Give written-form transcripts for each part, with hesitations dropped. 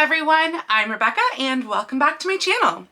everyone, I'm Rebecca and welcome back to my channel.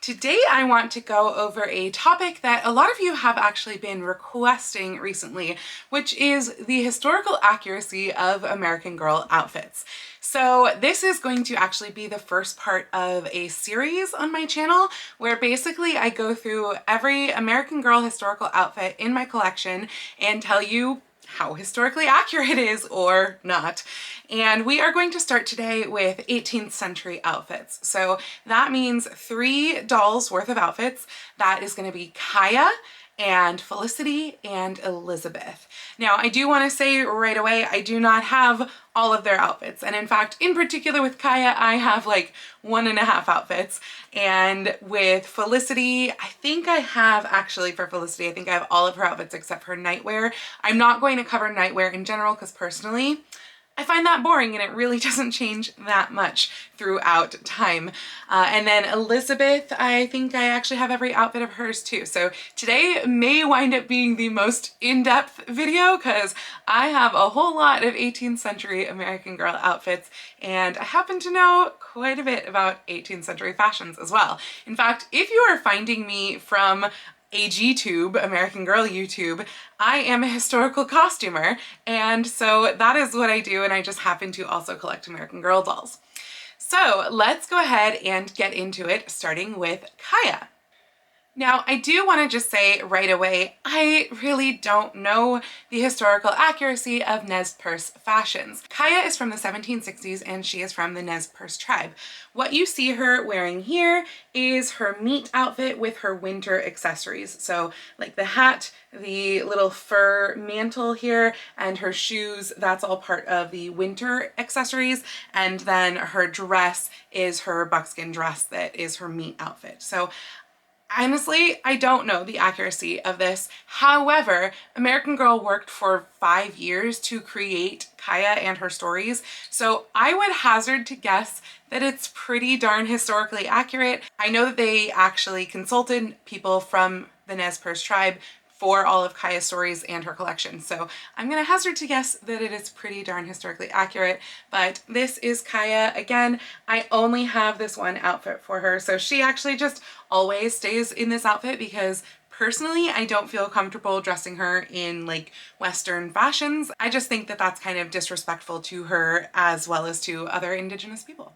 Today I want to go over a topic that a lot of you have actually been requesting recently, which is the historical accuracy of American Girl outfits. So this is going to actually be the first part of a series on my channel where basically I go through every American Girl historical outfit in my collection and tell you how historically accurate it is or not. And we are going to start today with 18th century outfits. So that means 3 dolls worth of outfits. That is going to be Kaya and Felicity and Elizabeth. Now, I do want to say right away, I do not have all of their outfits. And in fact, in particular with Kaya, I have like 1.5 outfits. And with Felicity, I think I have actually for Felicity, I think I have all of her outfits except for nightwear. I'm not going to cover nightwear in general because personally, I find that boring and it really doesn't change that much throughout time. And then Elizabeth, I think I actually have every outfit of hers too. So today may wind up being the most in-depth video because I have a whole lot of 18th century American Girl outfits and I happen to know quite a bit about 18th century fashions as well. In fact, if you are finding me from AGTube, American Girl YouTube, I am a historical costumer, and so that is what I do, and I just happen to also collect American Girl dolls. So let's go ahead and get into it, starting with Kaya. Now, I do want to just say right away, I really don't know the historical accuracy of Nez Perce fashions. Kaya is from the 1760s and she is from the Nez Perce tribe. What you see her wearing here is her meat outfit with her winter accessories. So like the hat, the little fur mantle here, and her shoes, that's all part of the winter accessories. And then her dress is her buckskin dress that is her meat outfit. So honestly, I don't know the accuracy of this. However, American Girl worked for 5 years to create Kaya and her stories, so I would hazard to guess that it's pretty darn historically accurate. I know that they actually consulted people from the Nez Perce tribe for all of Kaya's stories and her collection. So I'm gonna hazard to guess that it is pretty darn historically accurate, but this is Kaya. Again, I only have this one outfit for her, so she actually just always stays in this outfit because personally, I don't feel comfortable dressing her in like Western fashions. I just think that that's kind of disrespectful to her as well as to other Indigenous people.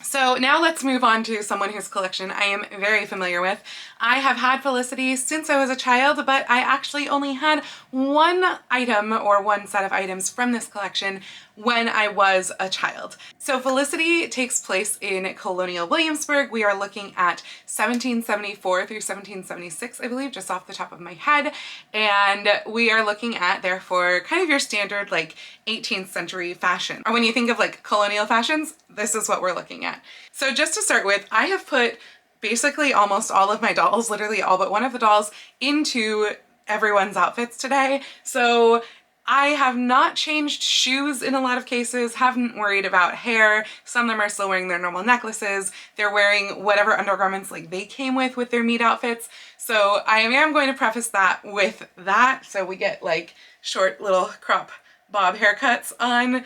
So now let's move on to someone whose collection I am very familiar with. I have had Felicity since I was a child, but I actually only had one item or one set of items from this collection when I was a child. So Felicity takes place in colonial Williamsburg. We are looking at 1774 through 1776, I believe, just off the top of my head. And we are looking at, therefore, kind of your standard like 18th century fashion. Or when you think of like colonial fashions, this is what we're looking at. So just to start with, I have put basically almost all of my dolls, literally all but one of the dolls, into everyone's outfits today. So I have not changed shoes in a lot of cases, haven't worried about hair. Some of them are still wearing their normal necklaces. They're wearing whatever undergarments like they came with their meat outfits. So I am going to preface that with that. So we get like short little crop bob haircuts on,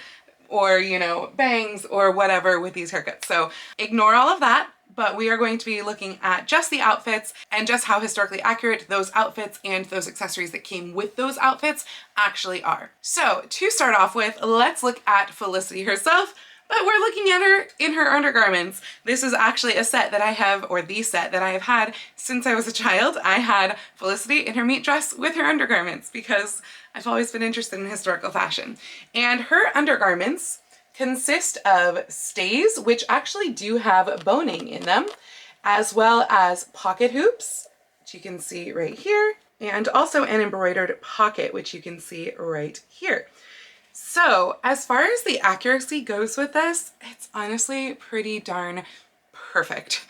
or, you know, bangs or whatever with these haircuts. So ignore all of that, but we are going to be looking at just the outfits and just how historically accurate those outfits and those accessories that came with those outfits actually are. So to start off with, let's look at Felicity herself, but we're looking at her in her undergarments. This is actually a set that I have, or the set that I have had since I was a child. I had Felicity in her meat dress with her undergarments because I've always been interested in historical fashion. And her undergarments consist of stays, which actually do have boning in them, as well as pocket hoops, which you can see right here, and also an embroidered pocket, which you can see right here. So as far as the accuracy goes with this, it's honestly pretty darn perfect.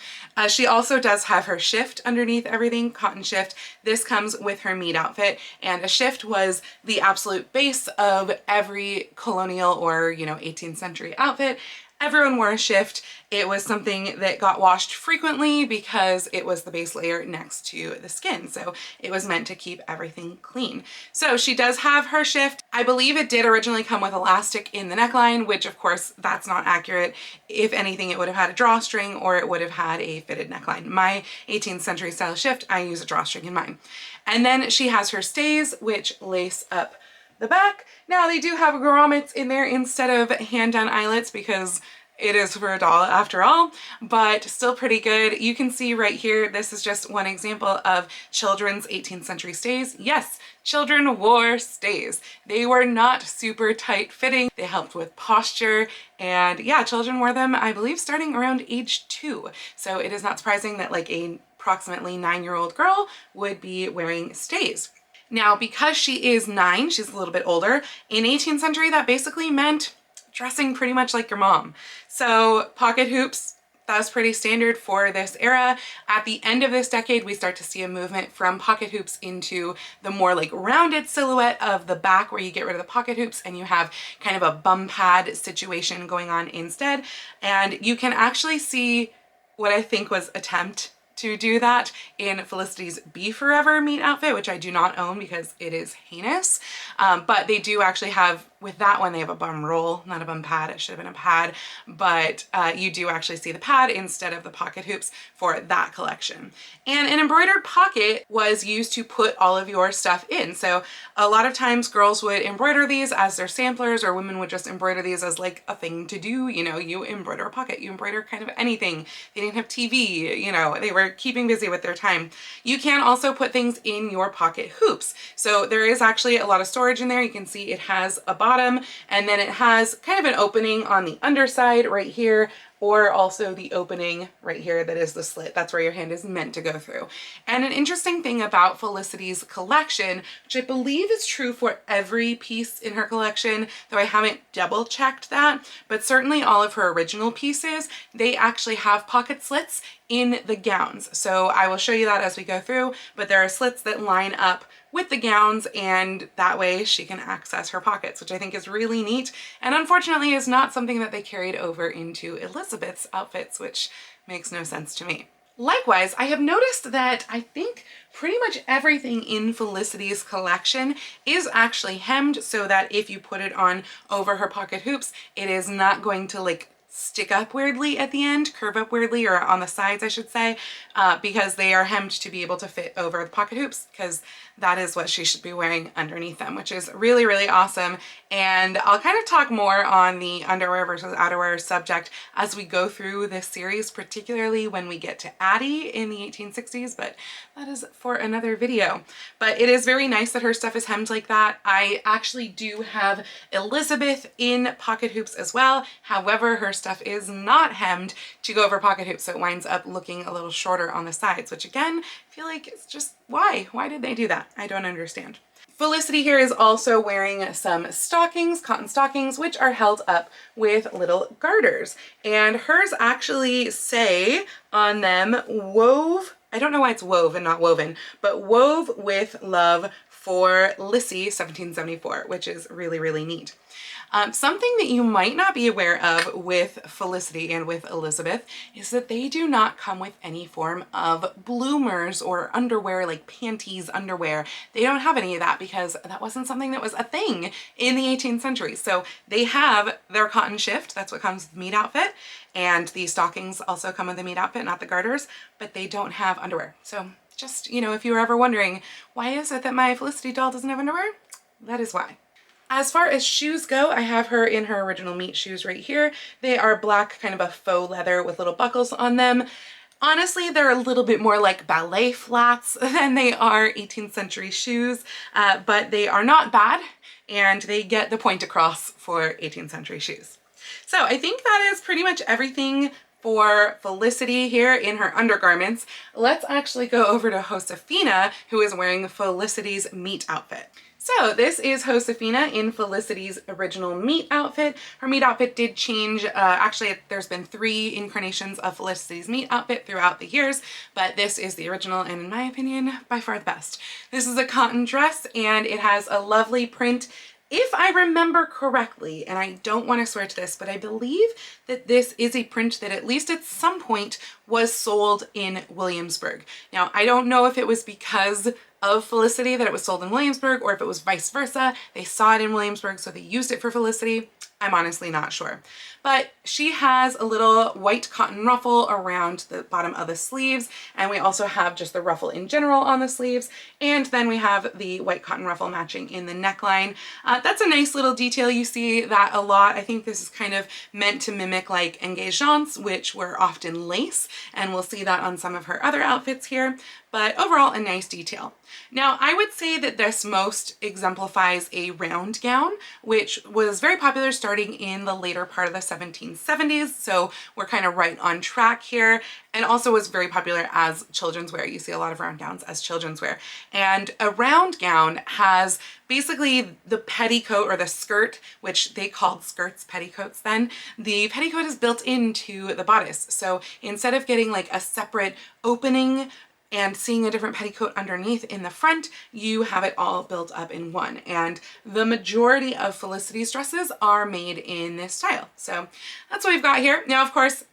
She also does have her shift underneath everything, cotton shift. This comes with her meat outfit, and a shift was the absolute base of every colonial or, you know, 18th century outfit. Everyone wore a shift. It was something that got washed frequently because it was the base layer next to the skin. So it was meant to keep everything clean. So she does have her shift. I believe it did originally come with elastic in the neckline, which of course that's not accurate. If anything, it would have had a drawstring or it would have had a fitted neckline. My 18th century style shift, I use a drawstring in mine. And then she has her stays, which lace up the back. Now they do have grommets in there instead of hand done eyelets because it is for a doll after all, but still pretty good. You can see right here, this is just one example of children's 18th century stays. Yes, children wore stays. They were not super tight fitting. They helped with posture, and yeah, children wore them, I believe, starting around age 2. So it is not surprising that like a approximately 9-year-old girl would be wearing stays. Now, because she is 9, she's a little bit older, in 18th century that basically meant dressing pretty much like your mom. So pocket hoops, that was pretty standard for this era. At the end of this decade, we start to see a movement from pocket hoops into the more like rounded silhouette of the back where you get rid of the pocket hoops and you have kind of a bum pad situation going on instead. And you can actually see what I think was attempt to do that in Felicity's Be Forever meet outfit, which I do not own because it is heinous. But they do actually have, with that one, they have a bum roll, not a bum pad. It should have been a pad, but you do actually see the pad instead of the pocket hoops for that collection. And an embroidered pocket was used to put all of your stuff in. So a lot of times girls would embroider these as their samplers, or women would just embroider these as like a thing to do. You know, you embroider a pocket, you embroider kind of anything. They didn't have TV, you know, they were keeping busy with their time. You can also put things in your pocket hoops. So there is actually a lot of storage in there. You can see it has a bottom and then it has kind of an opening on the underside right here, or also the opening right here that is the slit. That's where your hand is meant to go through. And an interesting thing about Felicity's collection, which I believe is true for every piece in her collection, though I haven't double checked that, but certainly all of her original pieces, they actually have pocket slits in the gowns. So I will show you that as we go through, but there are slits that line up with the gowns, and that way she can access her pockets, which I think is really neat, and unfortunately is not something that they carried over into Elizabeth's outfits, which makes no sense to me. Likewise, I have noticed that I think pretty much everything in Felicity's collection is actually hemmed so that if you put it on over her pocket hoops, it is not going to like stick up weirdly at the end, curve up weirdly, or on the sides I should say, because they are hemmed to be able to fit over the pocket hoops, because that is what she should be wearing underneath them, which is really, really awesome. And I'll kind of talk more on the underwear versus outerwear subject as we go through this series, particularly when we get to Addie in the 1860s, but that is for another video. But it is very nice that her stuff is hemmed like that. I actually do have Elizabeth in pocket hoops as well. However, her stuff is not hemmed to go over pocket hoops, so it winds up looking a little shorter on the sides, which again, I feel like it's just why? Why did they do that? I don't understand. Felicity here is also wearing some stockings, cotton stockings, which are held up with little garters. And hers actually say on them, wove, I don't know why it's wove and not woven, but wove with love for Lissy 1774, which is really, really neat. Something that you might not be aware of with Felicity and with Elizabeth is that they do not come with any form of bloomers or underwear, like panties underwear. They don't have any of that because that wasn't something that was a thing in the 18th century. So they have their cotton shift, that's what comes with the meat outfit, and the stockings also come with the meat outfit, not the garters, but they don't have underwear. So just, you know, if you were ever wondering, why is it that my Felicity doll doesn't have underwear? That is why. As far as shoes go, I have her in her original meat shoes right here. They are black, kind of a faux leather with little buckles on them. Honestly, they're a little bit more like ballet flats than they are 18th century shoes, but they are not bad and they get the point across for 18th century shoes. So I think that is pretty much everything for Felicity here in her undergarments. Let's actually go over to Josefina, who is wearing Felicity's meat outfit. So this is Josefina in Felicity's original meat outfit. Her meat outfit did change. Actually, there's been 3 incarnations of Felicity's meat outfit throughout the years, but this is the original and in my opinion, by far the best. This is a cotton dress and it has a lovely print If I remember correctly, and I don't want to swear to this, but I believe that this is a print that at least at some point was sold in Williamsburg. Now, I don't know if it was because of Felicity that it was sold in Williamsburg or if it was vice versa. They saw it in Williamsburg, so they used it for Felicity. I'm honestly not sure. But she has a little white cotton ruffle around the bottom of the sleeves, and we also have just the ruffle in general on the sleeves, and then we have the white cotton ruffle matching in the neckline. That's a nice little detail. You see that a lot. I think this is kind of meant to mimic like engagements, which were often lace, and we'll see that on some of her other outfits here, but overall a nice detail. Now, I would say that this most exemplifies a round gown, which was very popular starting in the later part of the 1770s. So we're kind of right on track here, and also was very popular as children's wear. You see a lot of round gowns as children's wear. And a round gown has basically the petticoat or the skirt, which they called skirts petticoats then. The petticoat is built into the bodice. So instead of getting like a separate opening and seeing a different petticoat underneath in the front, you have it all built up in one. And the majority of Felicity's dresses are made in this style. So that's what we've got here. Now, of course,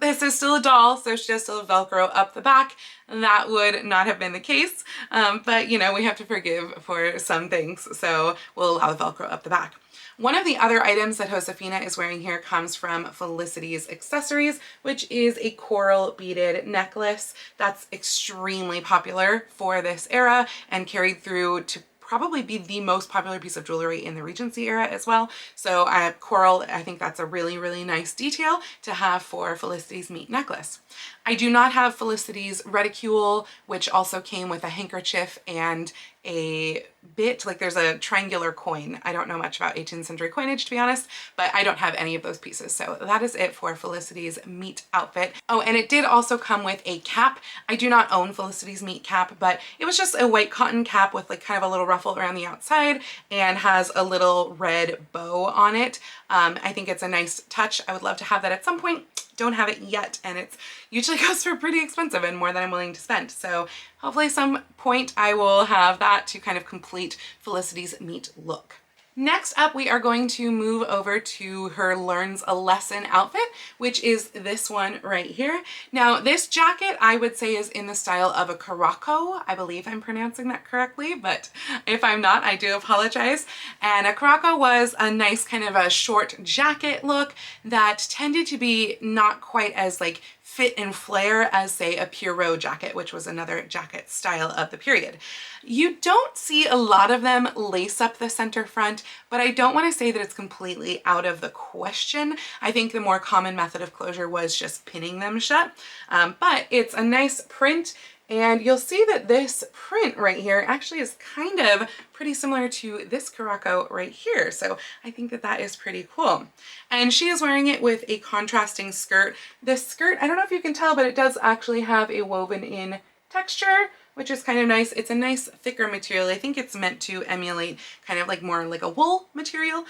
this is still a doll, so she does still have Velcro up the back. That would not have been the case, but you know, we have to forgive for some things, so we'll allow the Velcro up the back. One of the other items that Josefina is wearing here comes from Felicity's accessories, which is a coral beaded necklace that's extremely popular for this era and carried through to probably be the most popular piece of jewelry in the Regency era as well. So coral, I think that's a really, really nice detail to have for Felicity's meat necklace. I do not have Felicity's reticule, which also came with a handkerchief and a bit, like there's a triangular coin. I don't know much about 18th century coinage, to be honest, but I don't have any of those pieces. So that is it for Felicity's meat outfit. Oh, and it did also come with a cap. I do not own Felicity's meat cap, but it was just a white cotton cap with like kind of a little ruffle around the outside and has a little red bow on it. I think it's a nice touch. I would love to have that at some point. Don't have it yet, and it's usually goes for pretty expensive and more than I'm willing to spend. So hopefully some point I will have that to kind of complete Felicity's meat look. Next up, we are going to move over to her Learns a Lesson outfit, which is this one right here. Now, this jacket I would say is in the style of a caraco. I believe I'm pronouncing that correctly, but if I'm not, I do apologize. And a caraco was a nice kind of a short jacket look that tended to be not quite as like fit and flare as say a Pierrot jacket, which was another jacket style of the period. You don't see a lot of them lace up the center front, but I don't want to say that it's completely out of the question. I think the more common method of closure was just pinning them shut, but it's a nice print. And you'll see that this print right here actually is kind of pretty similar to this caraco right here. So I think that that is pretty cool. And she is wearing it with a contrasting skirt. This skirt, I don't know if you can tell, but it does actually have a woven in texture, which is kind of nice. It's a nice thicker material. I think it's meant to emulate kind of like more like a wool material.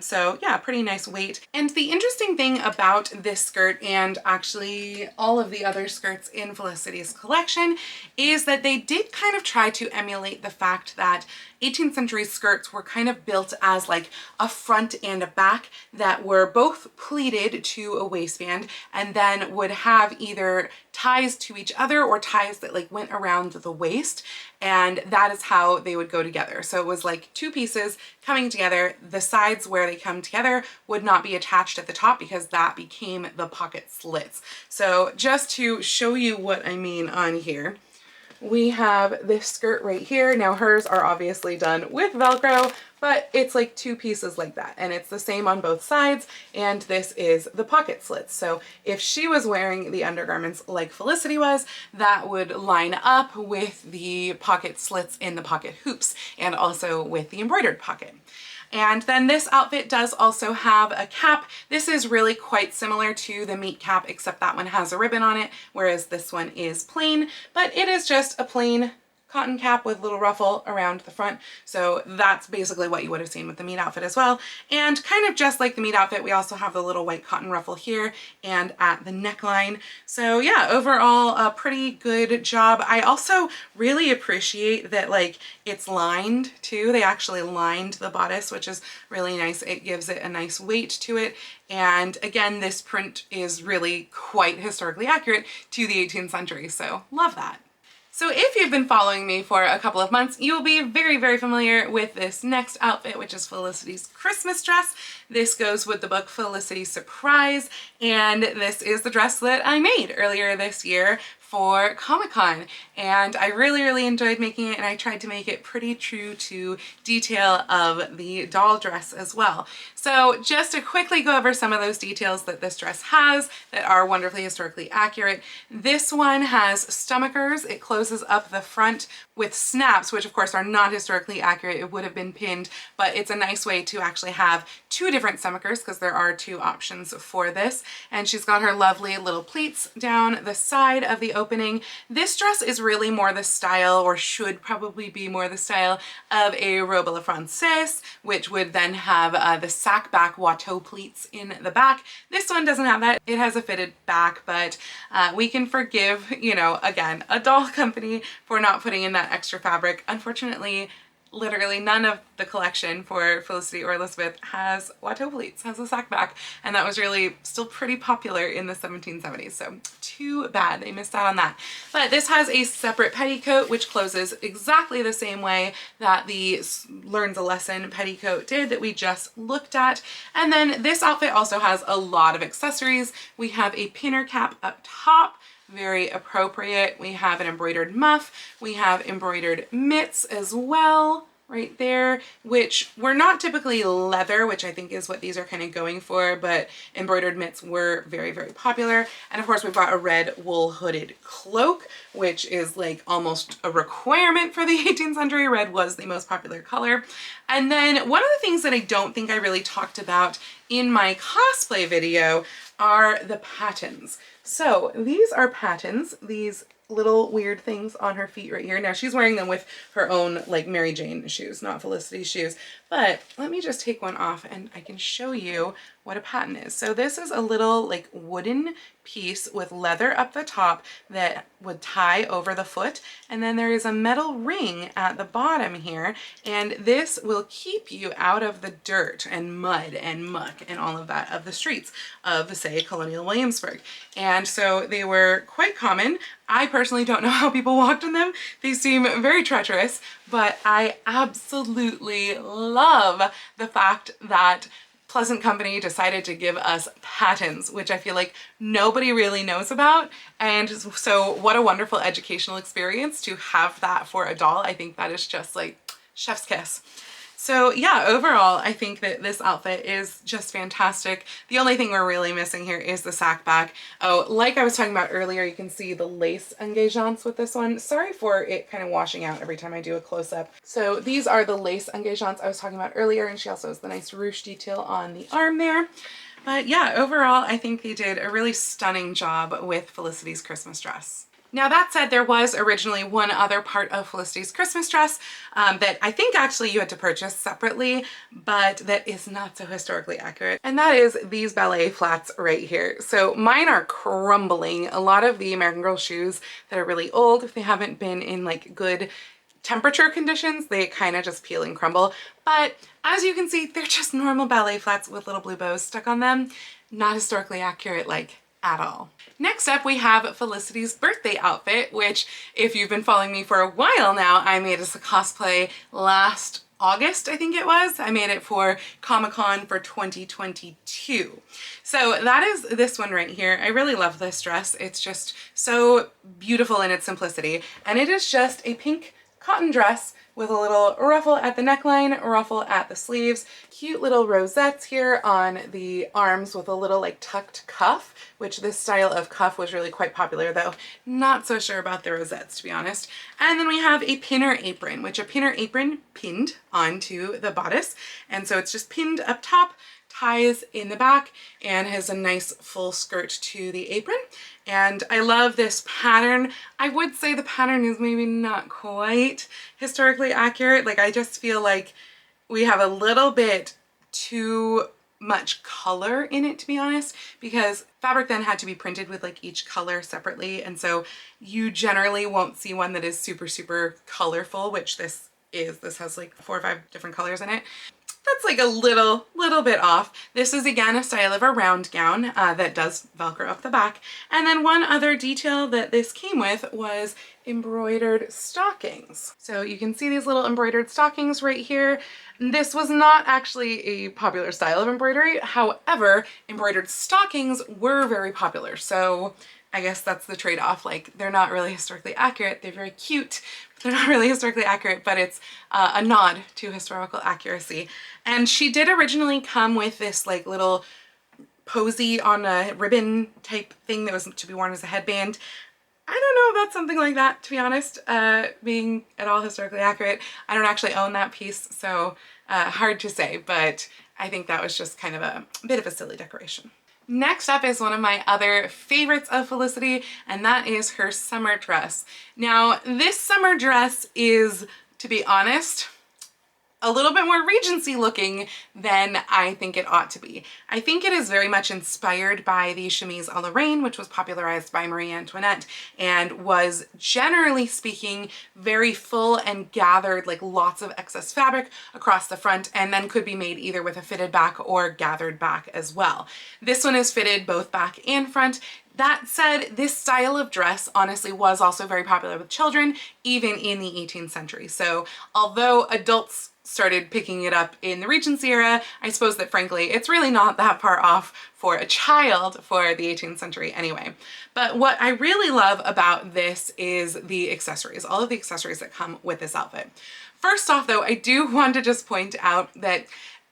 So yeah, pretty nice weight. And the interesting thing about this skirt, and actually all of the other skirts in Felicity's collection, is that they did kind of try to emulate the fact that 18th century skirts were kind of built as like a front and a back that were both pleated to a waistband and then would have either ties to each other or ties that like went around the waist, and that is how they would go together. So it was like two pieces coming together. The sides where they come together would not be attached at the top because that became the pocket slits. So just to show you what I mean on here, we have this skirt right here. Now hers are obviously done with Velcro, but it's like two pieces like that, and it's the same on both sides, and this is the pocket slits. So if she was wearing the undergarments like Felicity was, that would line up with the pocket slits in the pocket hoops and also with the embroidered pocket. And then this outfit does also have a cap. This is really quite similar to the meat cap, except that one has a ribbon on it, whereas this one is plain, but it is just a plain cotton cap with little ruffle around the front. So that's basically what you would have seen with the meat outfit as well. And kind of just like the meat outfit, we also have the little white cotton ruffle here and at the neckline. So yeah, overall a pretty good job. I also really appreciate that like it's lined too. They actually lined the bodice, which is really nice. It gives it a nice weight to it. And again, this print is really quite historically accurate to the 18th century. So love that. So if you've been following me for a couple of months, you will be very, very familiar with this next outfit, which is Felicity's Christmas dress. This goes with the book Felicity Surprise, and this is the dress that I made earlier this year for Comic-Con, and I really, really enjoyed making it, and I tried to make it pretty true to detail of the doll dress as well. So just to quickly go over some of those details that this dress has that are wonderfully historically accurate. This one has stomachers. It closes up the front with snaps, which of course are not historically accurate. It would have been pinned, but it's a nice way to actually have two different stomachers because there are two options for this. And she's got her lovely little pleats down the side of the opening. This dress is really more the style, or should probably be more the style, of a robe a la Francaise, which would then have the sack back Watteau pleats in the back. This one doesn't have that. It has a fitted back, but we can forgive, you know, again, a doll company for not putting in that extra fabric. Unfortunately, literally none of the collection for Felicity or Elizabeth has Watteau pleats, has a sack back, and that was really still pretty popular in the 1770s, so too bad they missed out on that. But this has a separate petticoat which closes exactly the same way that the Learns a Lesson petticoat did that we just looked at. And then this outfit also has a lot of accessories. We have a pinner cap up top, very appropriate. We have an embroidered muff. We have embroidered mitts as well right there, which were not typically leather, which I think is what these are kind of going for, but embroidered mitts were very, very popular. And of course we've got a red wool hooded cloak, which is like almost a requirement for the 18th century. Red was the most popular color. And then one of the things that I don't think I really talked about in my cosplay video are the pattens. So these are pattens, these little weird things on her feet right here. Now she's wearing them with her own like Mary Jane shoes, not Felicity's shoes. But let me just take one off and I can show you what a pattern is. So this is a little like wooden piece with leather up the top that would tie over the foot. And then there is a metal ring at the bottom here. And this will keep you out of the dirt and mud and muck and all of that of the streets of, say, colonial Williamsburg. And so they were quite common. I personally don't know how people walked in them. They seem very treacherous, but I absolutely love the fact that Pleasant Company decided to give us pattens, which I feel like nobody really knows about. And so what a wonderful educational experience to have that for a doll. I think that is just like chef's kiss. So yeah, overall, I think that this outfit is just fantastic. The only thing we're really missing here is the sack back. Oh, like I was talking about earlier, you can see the lace engagements with this one. Sorry for it kind of washing out every time I do a close-up. So these are the lace engagements I was talking about earlier, and she also has the nice ruche detail on the arm there. But yeah, overall, I think they did a really stunning job with Felicity's Christmas dress. Now that said, there was originally one other part of Felicity's Christmas dress that I think actually you had to purchase separately, but that is not so historically accurate. And that is these ballet flats right here. So mine are crumbling. A lot of the American Girl shoes that are really old, if they haven't been in like good temperature conditions, they kind of just peel and crumble. But as you can see, they're just normal ballet flats with little blue bows stuck on them. Not historically accurate, like, at all. Next up, we have Felicity's birthday outfit, which if you've been following me for a while now, I made as a cosplay last August, I think it was. I made it for Comic-Con for 2022. So that is this one right here. I really love this dress. It's just so beautiful in its simplicity. And it is just a pink cotton dress with a little ruffle at the neckline, ruffle at the sleeves, cute little rosettes here on the arms with a little like tucked cuff, which this style of cuff was really quite popular, though not so sure about the rosettes, to be honest. And then we have a pinner apron, which a pinner apron pinned onto the bodice. And so it's just pinned up top, ties in the back and has a nice full skirt to the apron. And I love this pattern. I would say the pattern is maybe not quite historically accurate. Like, I just feel like we have a little bit too much color in it, to be honest, because fabric then had to be printed with like each color separately, and so you generally won't see one that is super colorful, which this is. This has like 4 or 5 different colors in it. That's like a little bit off. This is again a style of a round gown that does Velcro up the back. And then one other detail that this came with was embroidered stockings. So you can see these little embroidered stockings right here. This was not actually a popular style of embroidery. However, embroidered stockings were very popular. So I guess that's the trade-off. Like, they're not really historically accurate. They're very cute, but they're not really historically accurate, but it's a nod to historical accuracy. And she did originally come with this like little posy on a ribbon type thing that was to be worn as a headband. I don't know about something like that, to be honest, being at all historically accurate. I don't actually own that piece, so hard to say, but I think that was just kind of a bit of a silly decoration. Next up is one of my other favorites of Felicity, and that is her summer dress. Now, this summer dress is, to be honest, a little bit more Regency looking than I think it ought to be. I think it is very much inspired by the chemise à la reine, which was popularized by Marie Antoinette and was, generally speaking, very full and gathered, like lots of excess fabric across the front, and then could be made either with a fitted back or gathered back as well. This one is fitted both back and front. That said, this style of dress honestly was also very popular with children, even in the 18th century. So although adults started picking it up in the Regency era, I suppose that frankly, it's really not that far off for a child for the 18th century anyway. But what I really love about this is the accessories, all of the accessories that come with this outfit. First off though, I do want to just point out that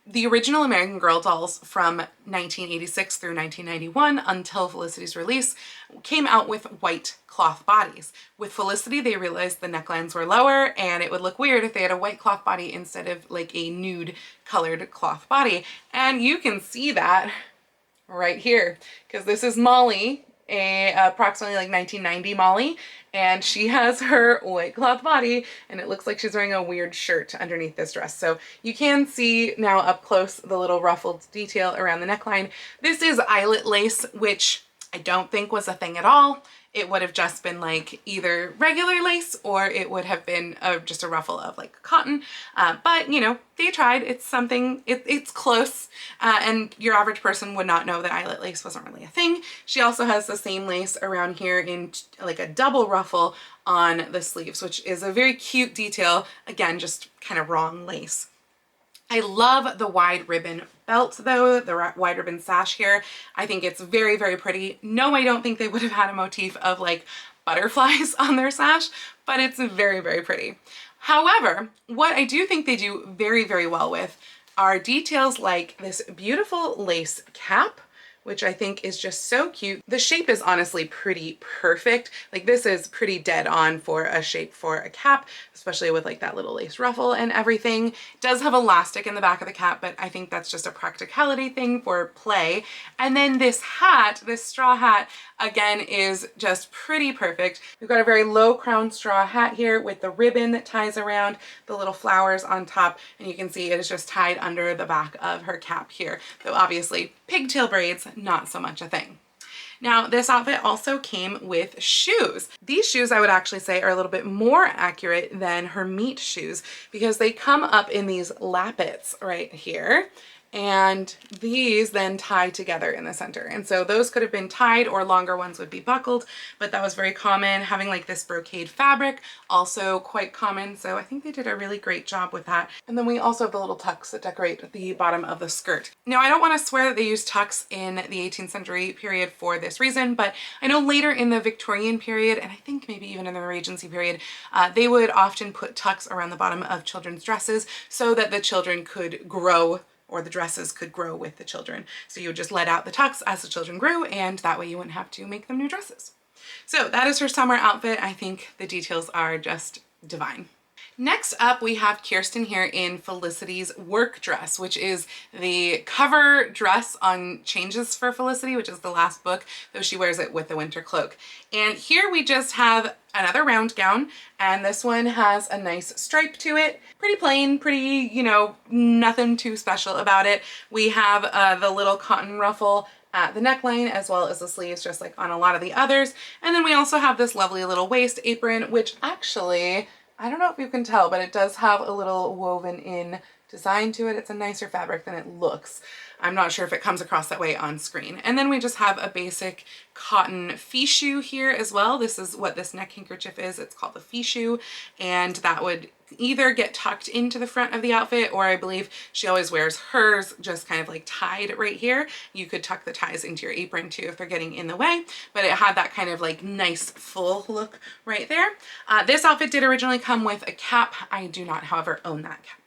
the original American Girl dolls from 1986 through 1991 until Felicity's release came out with white cloth bodies. With Felicity, they realized the necklines were lower and it would look weird if they had a white cloth body instead of like a nude colored cloth body. And you can see that right here, because this is Molly, approximately like 1990 Molly, and she has her white cloth body and it looks like she's wearing a weird shirt underneath this dress. So you can see now up close the little ruffled detail around the neckline. This is eyelet lace, which I don't think was a thing at all. It would have just been like either regular lace or it would have been just a ruffle of like cotton. But you know, they tried. It's something, it's close, and your average person would not know that eyelet lace wasn't really a thing. She also has the same lace around here in like a double ruffle on the sleeves, which is a very cute detail. Again, just kind of wrong lace. I love the wide ribbon belt though, the wide ribbon sash here. I think it's very pretty. No, I don't think they would have had a motif of like butterflies on their sash, but it's very pretty. However, what I do think they do very well with are details like this beautiful lace cap, which I think is just so cute. The shape is honestly pretty perfect. Like, this is pretty dead on for a shape for a cap, especially with like that little lace ruffle and everything. It does have elastic in the back of the cap, but I think that's just a practicality thing for play. And then this hat, this straw hat, again, is just pretty perfect. We've got a very low crown straw hat here with the ribbon that ties around the little flowers on top, and you can see it is just tied under the back of her cap here. Though obviously pigtail braids, not so much a thing. Now, this outfit also came with shoes. These shoes, I would actually say, are a little bit more accurate than her meat shoes because they come up in these lappets right here. And these then tie together in the center. And so those could have been tied, or longer ones would be buckled, but that was very common. Having like this brocade fabric, also quite common. So I think they did a really great job with that. And then we also have the little tucks that decorate the bottom of the skirt. Now, I don't want to swear that they used tucks in the 18th century period for this reason, but I know later in the Victorian period, and I think maybe even in the Regency period, they would often put tucks around the bottom of children's dresses so that the children could grow, or the dresses could grow with the children. So you would just let out the tucks as the children grew, and that way you wouldn't have to make them new dresses. So that is her summer outfit. I think the details are just divine. Next up, we have Kirsten here in Felicity's work dress, which is the cover dress on Changes for Felicity, which is the last book, though she wears it with the winter cloak. And here we just have another round gown, and this one has a nice stripe to it. Pretty plain, pretty, you know, nothing too special about it. We have the little cotton ruffle at the neckline as well as the sleeves, just like on a lot of the others. And then we also have this lovely little waist apron, which actually, I don't know if you can tell, but it does have a little woven in design to it. It's a nicer fabric than it looks. I'm not sure if it comes across that way on screen. And then we just have a basic cotton fichu here as well. This is what this neck handkerchief is. It's called the fichu, and that would either get tucked into the front of the outfit, or I believe she always wears hers just kind of like tied right here. You could tuck the ties into your apron too if they're getting in the way, but it had that kind of like nice full look right there. This outfit did originally come with a cap. I do not, however, own that cap.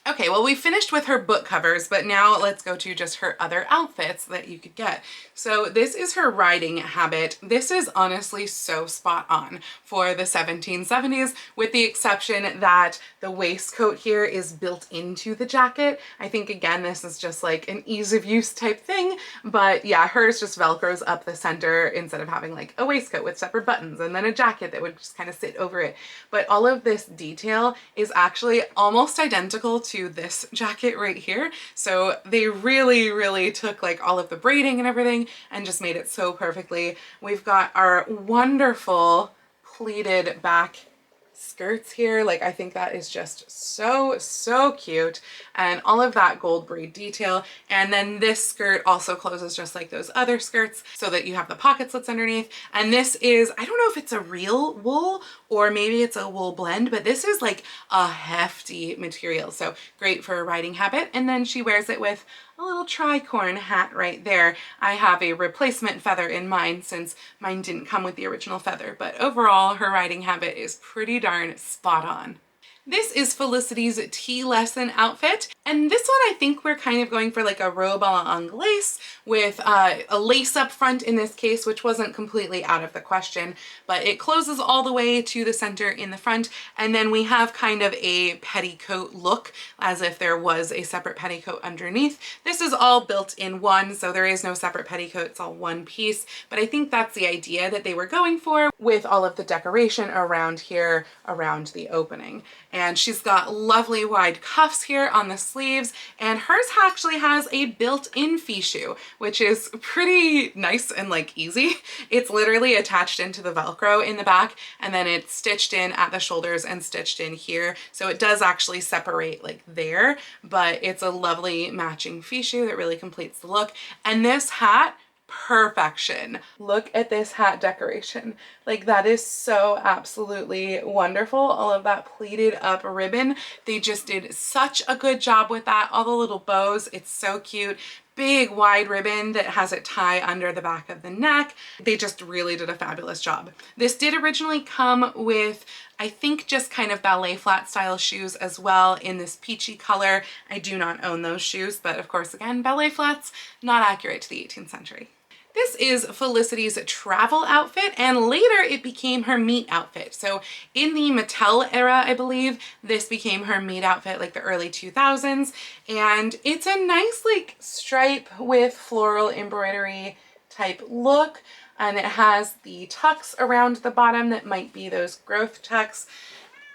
Okay, well, we finished with her book covers, but now let's go to just her other outfits that you could get. So this is her riding habit. This is honestly so spot on for the 1770s, with the exception that the waistcoat here is built into the jacket. I think, again, this is just like an ease of use type thing, but yeah, hers just Velcros up the center instead of having like a waistcoat with separate buttons and then a jacket that would just kind of sit over it. But all of this detail is actually almost identical to this jacket right here. So they really took like all of the braiding and everything and just made it so perfectly. We've got our wonderful pleated back skirts here. Like, I think that is just so cute, and all of that gold braid detail. And then this skirt also closes just like those other skirts so that you have the pocket slits underneath. And this is, I don't know if it's a real wool or maybe it's a wool blend, but this is like a hefty material, so great for a riding habit. And then she wears it with a little tricorn hat right there. I have a replacement feather in mine since mine didn't come with the original feather, but overall her riding habit is pretty darn spot on. This is Felicity's tea lesson outfit, and this one I think we're kind of going for like a robe a l'anglaise with a lace up front in this case, which wasn't completely out of the question, but it closes all the way to the center in the front, and then we have kind of a petticoat look as if there was a separate petticoat underneath. This is all built in one, so there is no separate petticoat, it's all one piece, but I think that's the idea that they were going for with all of the decoration around here, around the opening. And she's got lovely wide cuffs here on the sleeves, and hers actually has a built-in fichu, which is pretty nice and like easy. It's literally attached into the Velcro in the back, and then it's stitched in at the shoulders and stitched in here. So it does actually separate like there, but it's a lovely matching fichu that really completes the look. And this hat, perfection. Look at this hat decoration. Like, that is so absolutely wonderful. All of that pleated up ribbon. They just did such a good job with that. All the little bows, it's so cute. Big wide ribbon that has it tie under the back of the neck. They just really did a fabulous job. This did originally come with, I think, just kind of ballet flat style shoes as well in this peachy color. I do not own those shoes, but of course, again, ballet flats, not accurate to the 18th century. This is Felicity's travel outfit, and later it became her meet outfit. So in the Mattel era, I believe, this became her meet outfit, like the early 2000s. And it's a nice like stripe with floral embroidery type look. And it has the tucks around the bottom that might be those growth tucks.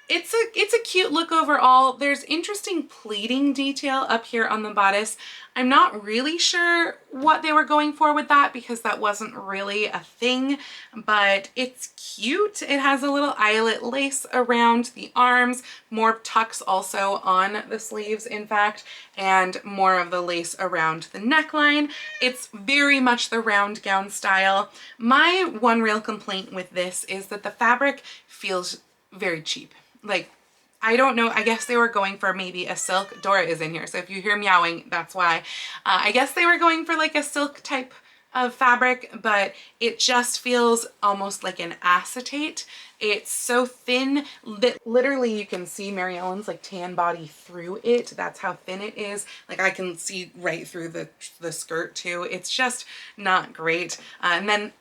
It's a cute look overall. There's interesting pleating detail up here on the bodice. I'm not really sure what they were going for with that because that wasn't really a thing, but it's cute. It has a little eyelet lace around the arms, more tucks also on the sleeves, in fact, and more of the lace around the neckline. It's very much the round gown style. My one real complaint with this is that the fabric feels very cheap. Like, I don't know, I guess they were going for maybe a silk. Dora is in here, so if you hear meowing, that's why. I guess they were going for like a silk type of fabric, but it just feels almost like an acetate. It's so thin that literally you can see Mary Ellen's like tan body through it. That's how thin it is. Like, I can see right through the skirt too. It's just not great. And then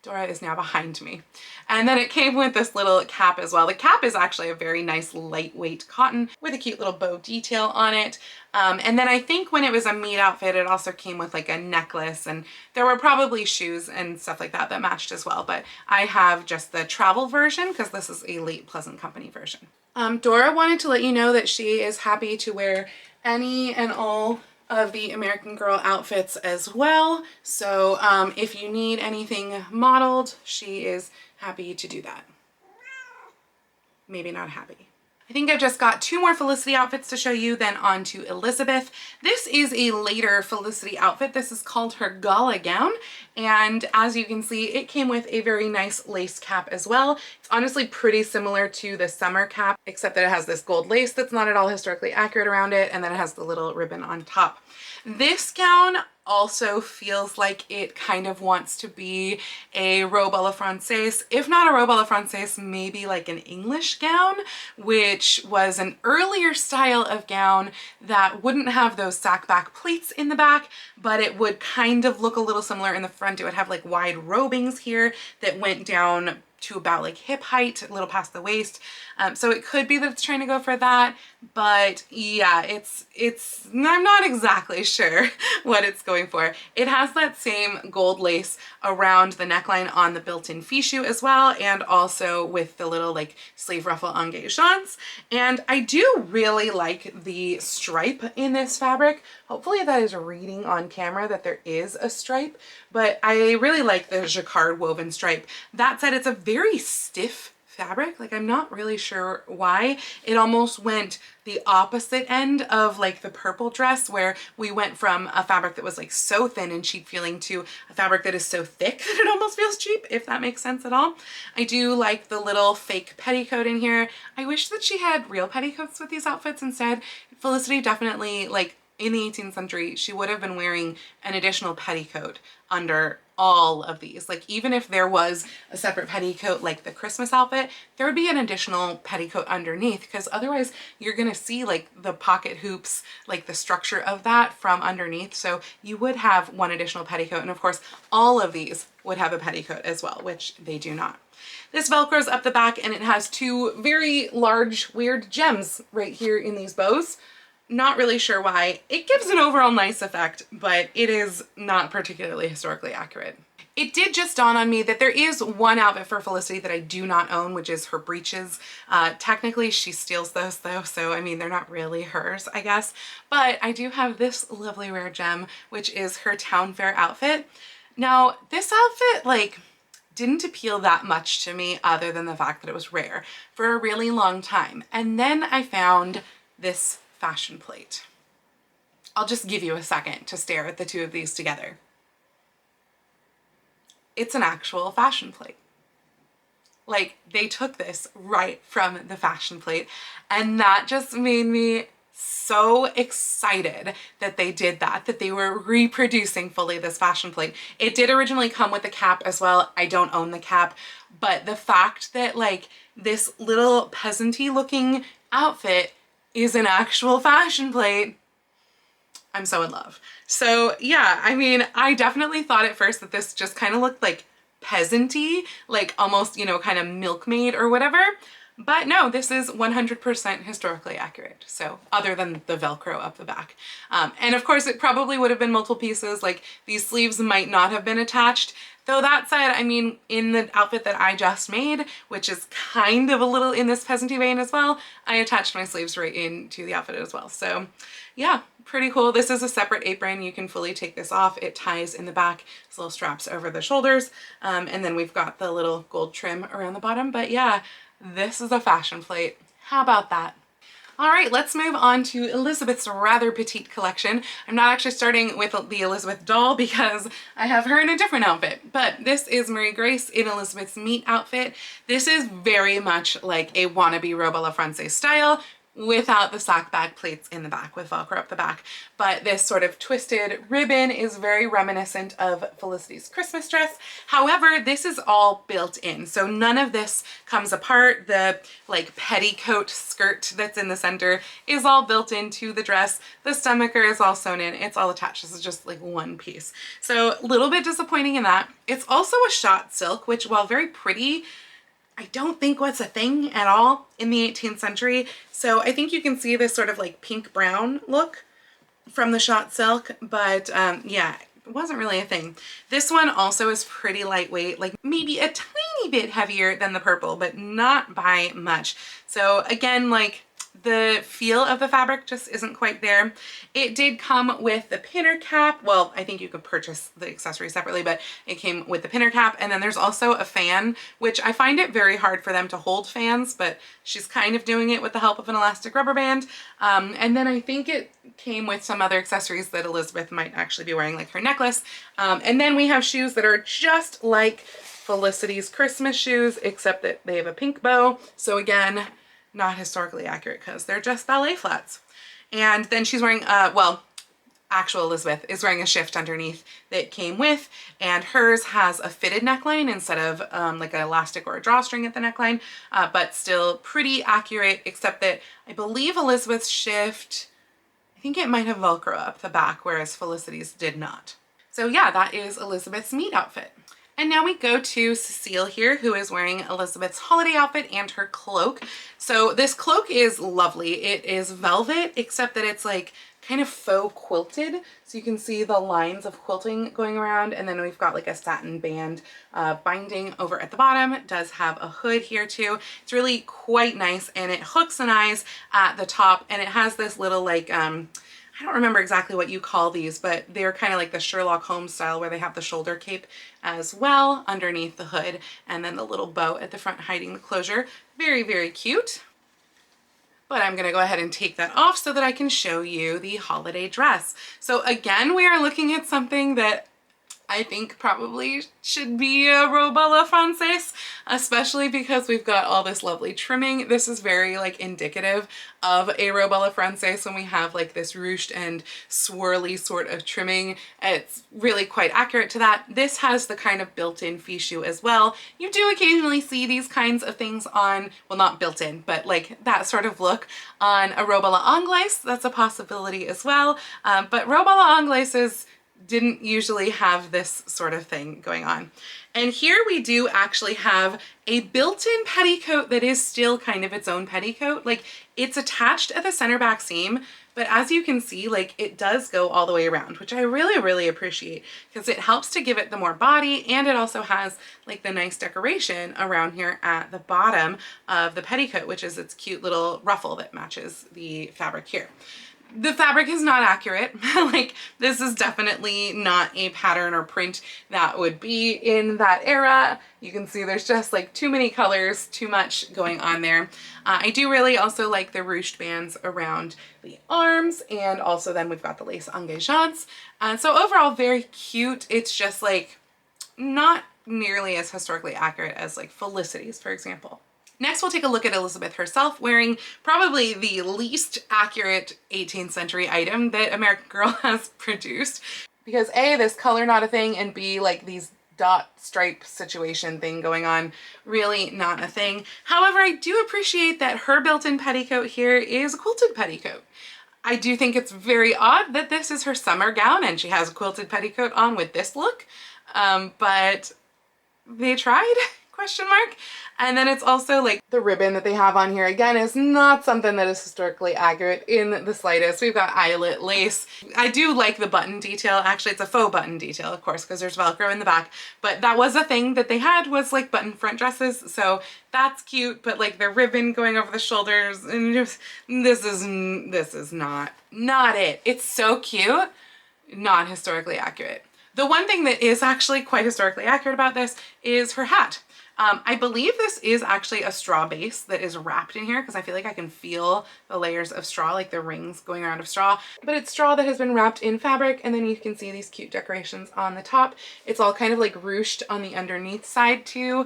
Dora is now behind me. And then it came with this little cap as well. The cap is actually a very nice lightweight cotton with a cute little bow detail on it. And then I think when it was a meet outfit, it also came with like a necklace, and there were probably shoes and stuff like that that matched as well. But I have just the travel version because this is a Late Pleasant Company version. Dora wanted to let you know that she is happy to wear any and all of the American Girl outfits as well. So if you need anything modeled, she is happy to do that. Maybe not happy. I think I've just got 2 more Felicity outfits to show you, then on to Elizabeth. This is a later Felicity outfit. This is called her gala gown, and as you can see, it came with a very nice lace cap as well. It's honestly pretty similar to the summer cap, except that it has this gold lace that's not at all historically accurate around it, and then it has the little ribbon on top. This gown also feels like it kind of wants to be a robe à la française. If not a robe à la française, maybe like an English gown, which was an earlier style of gown that wouldn't have those sack back pleats in the back, but it would kind of look a little similar in the front. It would have like wide robings here that went down to about like hip height, a little past the waist. So it could be that it's trying to go for that, but yeah, I'm not exactly sure what it's going for. It has that same gold lace around the neckline on the built-in fichu as well, and also with the little like sleeve ruffle engagements. And I do really like the stripe in this fabric. Hopefully that is reading on camera that there is a stripe, but I really like the jacquard woven stripe. That said, it's a very stiff fabric. Like, I'm not really sure why. It almost went the opposite end of like the purple dress, where we went from a fabric that was like so thin and cheap feeling to a fabric that is so thick that it almost feels cheap, if that makes sense at all. I do like the little fake petticoat in here. I wish that she had real petticoats with these outfits instead. Felicity definitely, like, in the 18th century, she would have been wearing an additional petticoat under all of these. Like, even if there was a separate petticoat like the Christmas outfit, there would be an additional petticoat underneath, because otherwise you're gonna see like the pocket hoops, like the structure of that from underneath. So you would have one additional petticoat, and of course all of these would have a petticoat as well, which they do not. This velcros up the back, and it has 2 very large weird gems right here in these bows. Not really sure why. It gives an overall nice effect, but it is not particularly historically accurate. It did just dawn on me that there is one outfit for Felicity that I do not own, which is her breeches. Technically she steals those though, so I mean, they're not really hers, I guess. But I do have this lovely rare gem, which is her town fair outfit. Now, this outfit, like, didn't appeal that much to me other than the fact that it was rare for a really long time. And then I found this fashion plate. I'll just give you a second to stare at the 2 of these together. It's an actual fashion plate. Like, they took this right from the fashion plate, and that just made me so excited that they did that, that they were reproducing fully this fashion plate. It did originally come with a cap as well. I don't own the cap, but the fact that like this little peasant-y looking outfit is an actual fashion plate, I'm so in love. So yeah, I mean, I definitely thought at first that this just kind of looked like peasant-y, like almost, you know, kind of milkmaid or whatever. But no, this is 100% historically accurate. So other than the Velcro up the back. And of course it probably would have been multiple pieces, like these sleeves might not have been attached. Though that said, I mean, in the outfit that I just made, which is kind of a little in this peasant-y vein as well, I attached my sleeves right into the outfit as well. So yeah, pretty cool. This is a separate apron. You can fully take this off. It ties in the back, there's little straps over the shoulders. And then we've got the little gold trim around the bottom. But yeah, this is a fashion plate. How about that? All right, let's move on to Elizabeth's rather petite collection. I'm not actually starting with the Elizabeth doll because I have her in a different outfit, but this is Mary Grace in Elizabeth's meet outfit. This is very much like a wannabe robe a la Francais style. without the sack bag plates in the back with Velcro up the back. But this sort of twisted ribbon is very reminiscent of Felicity's Christmas dress. However, this is all built in, so none of this comes apart. The like petticoat skirt that's in the center is all built into the dress. The stomacher is all sewn in. It's all attached. This is just like one piece. So a little bit disappointing in that. It's also a shot silk, which while very pretty, I don't think was a thing at all in the 18th century. So I think you can see this sort of like pink brown look from the shot silk, but yeah, it wasn't really a thing. This one also is pretty lightweight, like maybe a tiny bit heavier than the purple, but not by much. So again, like the feel of the fabric just isn't quite there. It did come with the pinner cap. Well, I think you could purchase the accessory separately, but it came with the pinner cap. And then there's also a fan, which I find it very hard for them to hold fans, but she's kind of doing it with the help of an elastic rubber band. And then I think it came with some other accessories that Elizabeth might actually be wearing, like her necklace. And then we have shoes that are just like Felicity's Christmas shoes, except that they have a pink bow. So again, not historically accurate because they're just ballet flats. And then she's wearing, well, actual Elizabeth is wearing a shift underneath that came with, and hers has a fitted neckline instead of like an elastic or a drawstring at the neckline, but still pretty accurate, except that I believe Elizabeth's shift, I think it might have Velcro up the back, whereas Felicity's did not. So yeah, that is Elizabeth's meet outfit. And now we go to Cecile here, who is wearing Elizabeth's holiday outfit and her cloak. So this cloak is lovely. It is velvet, except that it's like kind of faux quilted. So you can see the lines of quilting going around. And then we've got like a satin band binding over at the bottom. It does have a hood here too. It's really quite nice, and it hooks and eyes at the top, and it has this little like, I don't remember exactly what you call these, but they're kind of like the Sherlock Holmes style where they have the shoulder cape as well underneath the hood, and then the little bow at the front hiding the closure. Very, very cute. But I'm gonna go ahead and take that off so that I can show you the holiday dress. So again, we are looking at something that I think probably should be a robe a la Francaise, especially because we've got all this lovely trimming. This is very like indicative of a robe a la Francaise when we have like this ruched and swirly sort of trimming. It's really quite accurate to that. This has the kind of built-in fichu as well. You do occasionally see these kinds of things on, well, not built in, but like that sort of look on a robe a la Anglaise. That's a possibility as well. But robe a la Anglaises didn't usually have this sort of thing going on. And here we do actually have a built-in petticoat that is still kind of its own petticoat. Like it's attached at the center back seam, but as you can see, like it does go all the way around, which I really, really appreciate because it helps to give it the more body, and it also has like the nice decoration around here at the bottom of the petticoat, which is its cute little ruffle that matches the fabric here. The fabric is not accurate. Like this is definitely not a pattern or print that would be in that era. You can see there's just like too many colors, too much going on there. I do really also like the ruched bands around the arms, and also then we've got the lace engagements. So overall very cute. It's just like not nearly as historically accurate as like Felicity's, for example. Next, we'll take a look at Elizabeth herself wearing probably the least accurate 18th century item that American Girl has produced. Because A, this color not a thing, and B, like these dot stripe situation thing going on, really not a thing. However, I do appreciate that her built-in petticoat here is a quilted petticoat. I do think it's very odd that this is her summer gown and she has a quilted petticoat on with this look, but they tried, question mark. And then it's also like the ribbon that they have on here, again, is not something that is historically accurate in the slightest. We've got eyelet lace. I do like the button detail. Actually, it's a faux button detail, of course, because there's Velcro in the back. But that was a thing that they had, was like button front dresses. So that's cute, but like the ribbon going over the shoulders, and just, this is not it. It's so cute, not historically accurate. The one thing that is actually quite historically accurate about this is her hat. I believe this is actually a straw base that is wrapped in here because I feel like I can feel the layers of straw, like the rings going around of straw, but it's straw that has been wrapped in fabric, and then you can see these cute decorations on the top. It's all kind of like ruched on the underneath side too.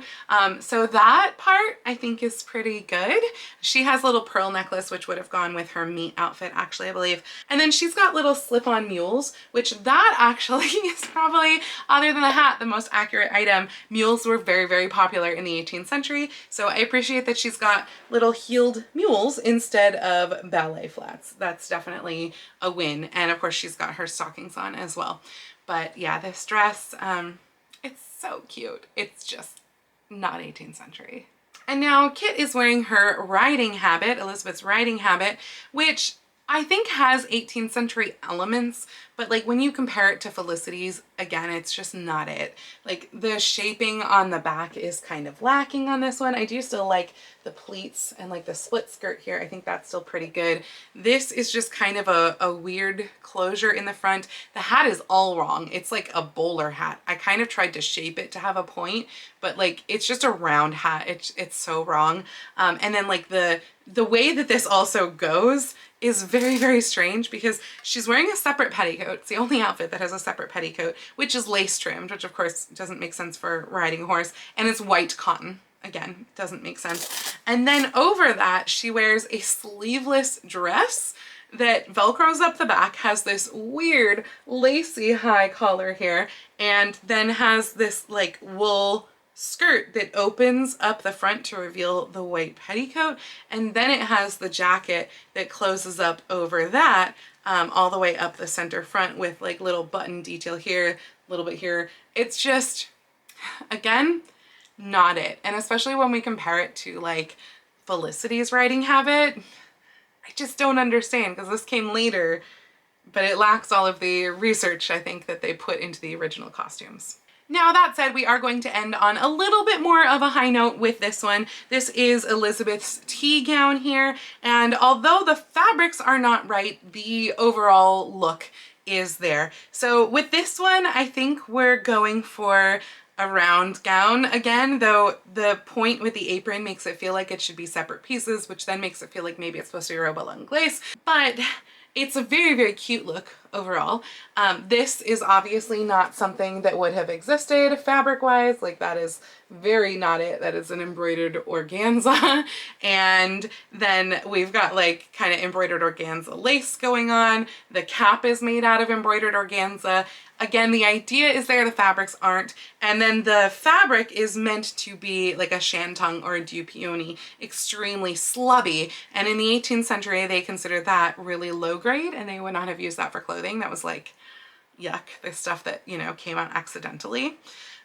So that part I think is pretty good. She has a little pearl necklace, which would have gone with her meat outfit actually, I believe. And then she's got little slip-on mules, which that actually is probably, other than the hat, the most accurate item. Mules were very, very popular in the 18th century. So I appreciate that she's got little heeled mules instead of ballet flats. That's definitely a win. And of course she's got her stockings on as well. But yeah, this dress, it's so cute. It's just not 18th century. And now Kit is wearing her riding habit, Elizabeth's riding habit, which I think has 18th century elements, but like when you compare it to Felicity's, again, it's just not it. Like the shaping on the back is kind of lacking on this one. I do still like the pleats and like the split skirt here. I think that's still pretty good. This is just kind of a weird closure in the front. The hat is all wrong. It's like a bowler hat. I kind of tried to shape it to have a point, but like it's just a round hat. It's so wrong. And then like the way that this also goes is very, very strange because she's wearing a separate petticoat. It's the only outfit that has a separate petticoat, which is lace trimmed, which of course doesn't make sense for riding a horse, and it's white cotton. Again, doesn't make sense. And then over that, she wears a sleeveless dress that velcros up the back, has this weird lacy high collar here, and then has this like wool skirt that opens up the front to reveal the white petticoat, and then it has the jacket that closes up over that all the way up the center front with like little button detail here, a little bit here. It's just, again, not it. And especially when we compare it to like Felicity's riding habit, I just don't understand because this came later, but it lacks all of the research I think that they put into the original costumes. Now that said, we are going to end on a little bit more of a high note with this one. This is Elizabeth's tea gown here, and although the fabrics are not right, the overall look is there. So with this one, I think we're going for a round gown again, though the point with the apron makes it feel like it should be separate pieces, which then makes it feel like maybe it's supposed to be robe à l'anglaise, but it's a very, very cute look overall. This is obviously not something that would have existed fabric-wise, like that is very not it. That is an embroidered organza. And then we've got like kind of embroidered organza lace going on. The cap is made out of embroidered organza. Again, the idea is there, the fabrics aren't. And then the fabric is meant to be like a shantung or a dupioni, extremely slubby. And in the 18th century, they considered that really low grade and they would not have used that for clothing. That was like, yuck, this stuff that, you know, came out accidentally.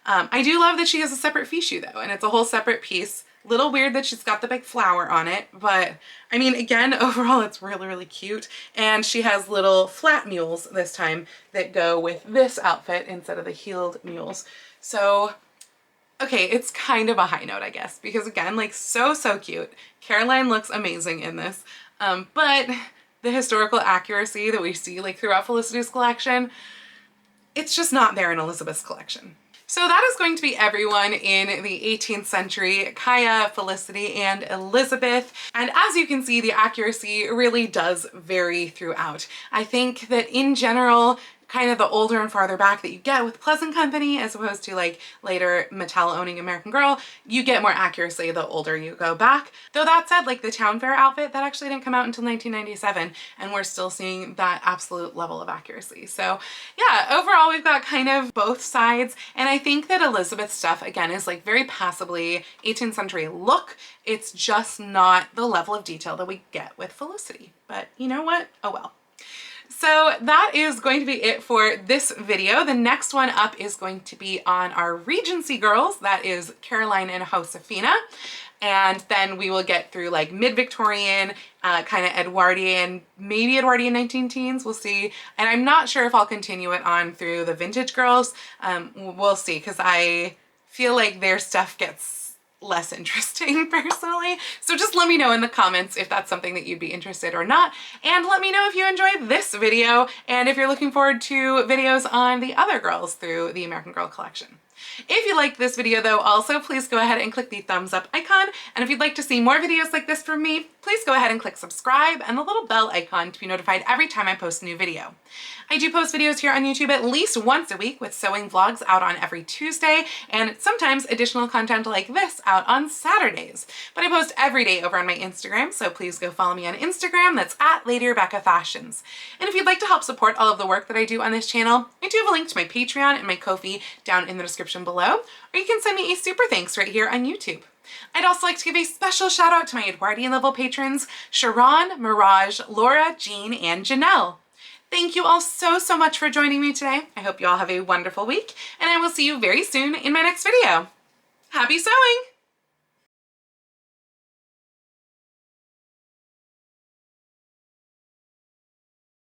I do love that she has a separate fichu though, and it's a whole separate piece. Little weird that she's got the big flower on it, but I mean, again, overall it's really, really cute. And she has little flat mules this time that go with this outfit instead of the heeled mules. So, okay, it's kind of a high note, I guess, because again, like so cute. Caroline looks amazing in this, but the historical accuracy that we see like throughout Felicity's collection, it's just not there in Elizabeth's collection. So that is going to be everyone in the 18th century, Kaya, Felicity, and Elizabeth. And as you can see, the accuracy really does vary throughout. I think that in general, kind of the older and farther back that you get with Pleasant Company as opposed to like later Mattel owning American Girl, you get more accuracy the older you go back. Though that said, like the Town Fair outfit, that actually didn't come out until 1997 and we're still seeing that absolute level of accuracy. So yeah, overall we've got kind of both sides, and I think that Elizabeth's stuff again is like very passably 18th century look. It's just not the level of detail that we get with Felicity, but you know what? Oh well. So that is going to be it for this video. The next one up is going to be on our Regency girls. That is Caroline and Josefina. And then we will get through like mid-Victorian, kind of Edwardian, maybe Edwardian 19 teens, we'll see. And I'm not sure if I'll continue it on through the vintage girls. We'll see, because I feel like their stuff gets less interesting personally. So just let me know in the comments if that's something that you'd be interested or not. And let me know if you enjoyed this video and if you're looking forward to videos on the other girls through the American Girl collection. If you liked this video though, also please go ahead and click the thumbs up icon. And if you'd like to see more videos like this from me, please go ahead and click subscribe and the little bell icon to be notified every time I post a new video. I do post videos here on YouTube at least once a week, with sewing vlogs out on every Tuesday, and sometimes additional content like this out on Saturdays. But I post every day over on my Instagram, so please go follow me on Instagram. That's at Lady Rebecca Fashions. And if you'd like to help support all of the work that I do on this channel, I do have a link to my Patreon and my Ko-fi down in the description below, or you can send me a super thanks right here on YouTube. I'd also like to give a special shout out to my Edwardian level patrons, Sharon, Mirage, Laura, Jean, and Janelle. Thank you all so much for joining me today. I hope you all have a wonderful week, and I will see you very soon in my next video. Happy sewing!